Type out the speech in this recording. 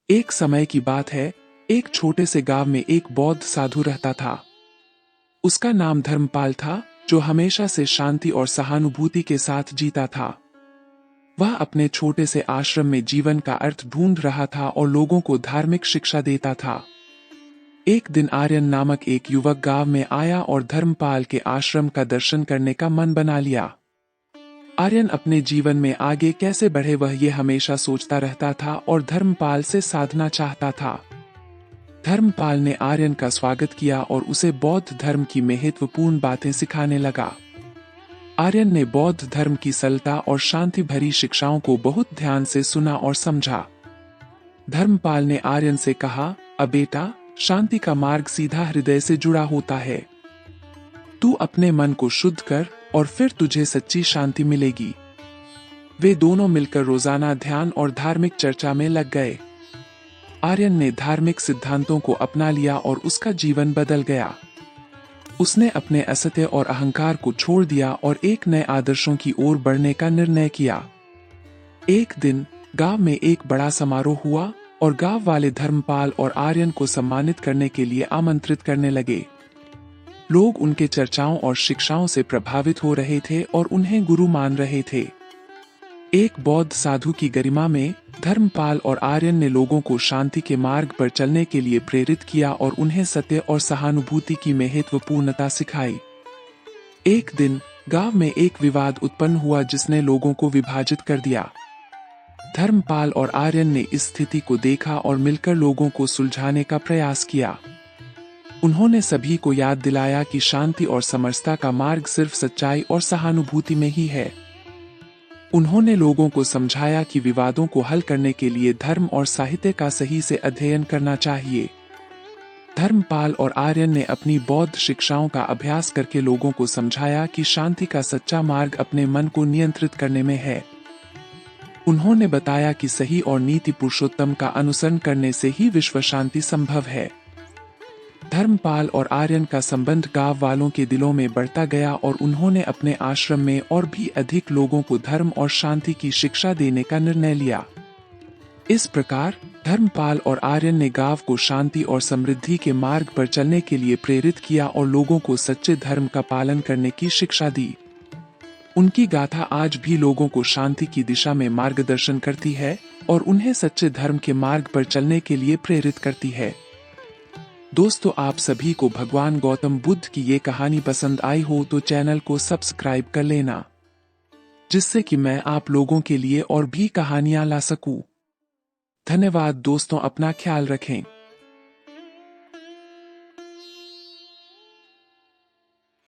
एक समय की बात है, एक छोटे से गांव में एक बौद्ध साधु रहता था। उसका नाम धर्मपाल था, जो हमेशा से शांति और सहानुभूति के साथ जीता था। वह अपने छोटे से आश्रम में जीवन का अर्थ ढूंढ रहा था और लोगों को धार्मिक शिक्षा देता था। एक दिन आर्यन नामक एक युवक गांव में आया और धर्मपाल के आश्रम का दर्शन करने का मन बना लिया। आर्यन अपने जीवन में आगे कैसे बढ़े वह ये हमेशा सोचता रहता था और धर्मपाल से साधना चाहता था। धर्मपाल ने आर्यन का स्वागत किया और उसे बौद्ध धर्म की महत्वपूर्ण बातें सिखाने लगा। आर्यन ने बौद्ध धर्म की सरलता और शांति भरी शिक्षाओं को बहुत ध्यान से सुना और समझा। धर्मपाल ने आर्यन से कहा, अब बेटा, शांति का मार्ग सीधा हृदय से जुड़ा होता है। तू अपने मन को शुद्ध कर और फिर तुझे सच्ची शांति मिलेगी। वे दोनों मिलकर रोजाना ध्यान और धार्मिक चर्चा में लग गए। आर्यन ने धार्मिक सिद्धांतों को अपना लिया और उसका जीवन बदल गया। उसने अपने असत्य और अहंकार को छोड़ दिया और एक नए आदर्शों की ओर बढ़ने का निर्णय किया। एक दिन गांव में एक बड़ा समारोह हुआ और गांव वाले धर्मपाल और आर्यन को सम्मानित करने के लिए आमंत्रित करने लगे। लोग उनके चर्चाओं और शिक्षाओं से प्रभावित हो रहे थे और उन्हें गुरु मान रहे थे। एक बौद्ध साधु की गरिमा में धर्मपाल और आर्यन ने लोगों को शांति के मार्ग पर चलने के लिए प्रेरित किया और उन्हें सत्य और सहानुभूति की महत्वपूर्णता सिखाई। एक दिन गांव में एक विवाद उत्पन्न हुआ जिसने लोगों को विभाजित कर दिया। धर्मपाल और आर्यन ने इस स्थिति को देखा और मिलकर लोगों को सुलझाने का प्रयास किया। उन्होंने सभी को याद दिलाया कि शांति और समरसता का मार्ग सिर्फ सच्चाई और सहानुभूति में ही है। उन्होंने लोगों को समझाया कि विवादों को हल करने के लिए धर्म और साहित्य का सही से अध्ययन करना चाहिए। धर्मपाल और आर्यन ने अपनी बौद्ध शिक्षाओं का अभ्यास करके लोगों को समझाया कि शांति का सच्चा मार्ग अपने मन को नियंत्रित करने में है। उन्होंने बताया कि सही और नीति पुरुषोत्तम का अनुसरण करने से ही विश्व शांति संभव है। धर्मपाल और आर्यन का संबंध गांव वालों के दिलों में बढ़ता गया और उन्होंने अपने आश्रम में और भी अधिक लोगों को धर्म और शांति की शिक्षा देने का निर्णय लिया। इस प्रकार धर्मपाल और आर्यन ने गांव को शांति और समृद्धि के मार्ग पर चलने के लिए प्रेरित किया और लोगों को सच्चे धर्म का पालन करने की शिक्षा दी। उनकी गाथा आज भी लोगों को शांति की दिशा में मार्गदर्शन करती है और उन्हें सच्चे धर्म के मार्ग पर चलने के लिए प्रेरित करती है। दोस्तों, आप सभी को भगवान गौतम बुद्ध की ये कहानी पसंद आई हो तो चैनल को सब्सक्राइब कर लेना, जिससे कि मैं आप लोगों के लिए और भी कहानियां ला सकूं। धन्यवाद दोस्तों, अपना ख्याल रखें।